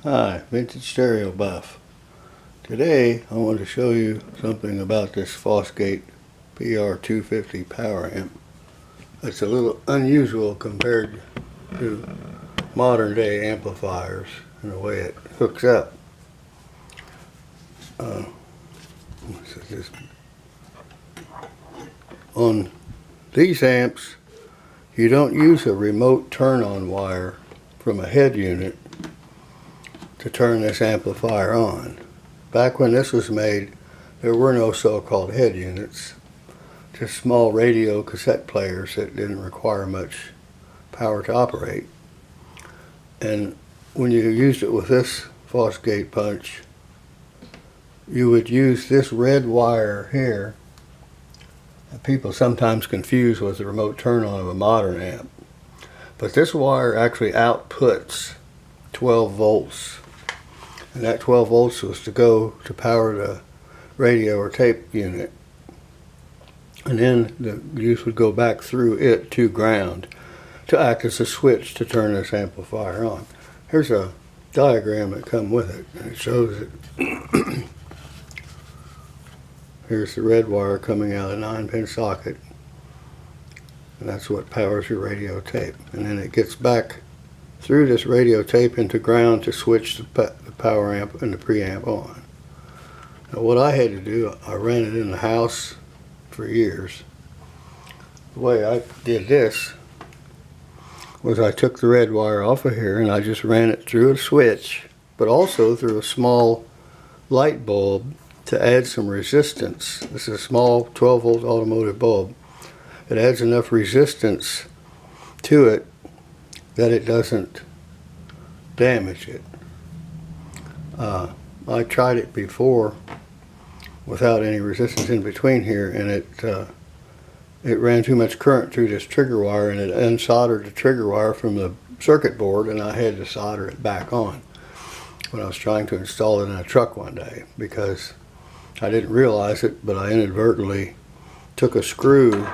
Hi, Vintage Stereo Buff. Today I want to show you something about this Fosgate PR-250 power amp. It's a little unusual compared to modern day amplifiers in the way it hooks up. On these amps, you don't use a remote turn-on wire from a head unit to turn this amplifier on. Back when this was made, there were no so-called head units, just small radio cassette players that didn't require much power to operate. And when you used it with this Fosgate punch, you would use this red wire here that people sometimes confuse with the remote turn-on of a modern amp. But this wire actually outputs 12 volts. And that 12 volts was to go to power the radio or tape unit. And then the use would go back through it to ground to act as a switch to turn this amplifier on. Here's a diagram that comes with it, and it shows it. Here's the red wire coming out of a 9-pin socket, and that's what powers your radio tape. And then it gets back through this radio tape into ground to switch the power amp and the preamp on. Now what I had to do, I ran it in the house for years. The way I did this was I took the red wire off of here and I just ran it through a switch, but also through a small light bulb to add some resistance. This is a small 12 volt automotive bulb. It adds enough resistance to it that it doesn't damage it. I tried it before without any resistance in between here, and it ran too much current through this trigger wire, and it unsoldered the trigger wire from the circuit board, and I had to solder it back on when I was trying to install it in a truck one day, because I didn't realize it, but I inadvertently took a screw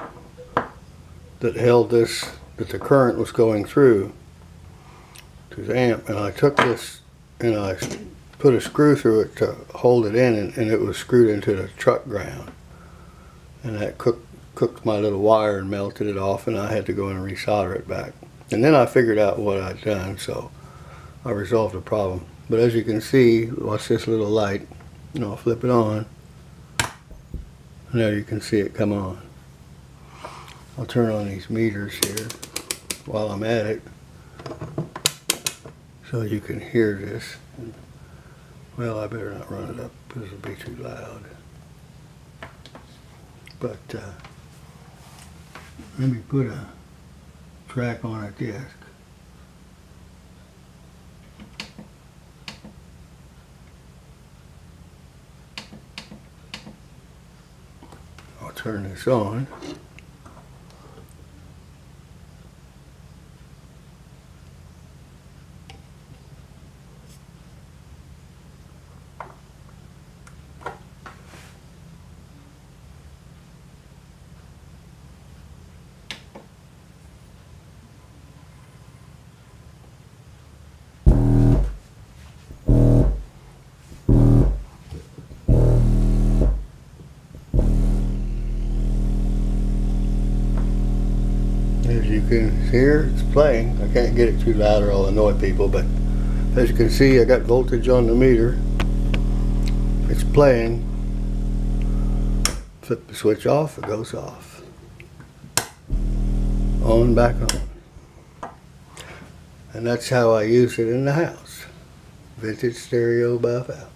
that held this, that the current was going through to the amp, and I took this and I put a screw through it to hold it in, and it was screwed into the truck ground, and that cooked my little wire and melted it off, and I had to go in and resolder it back. And then I figured out what I'd done, so I resolved the problem. But as you can see, watch this little light, and I'll flip it on. Now you can see it come on. I'll turn on these meters here while I'm at it, so you can hear this. Well, I better not run it up because it'll be too loud. But let me put a track on a disc. I'll turn this on. As you can hear, it's playing. I can't get it too loud or I'll annoy people, but as you can see, I got voltage on the meter. It's playing. Flip the switch off, it goes off. On, back on. And that's how I use it in the house. Vintage Stereo Buff out.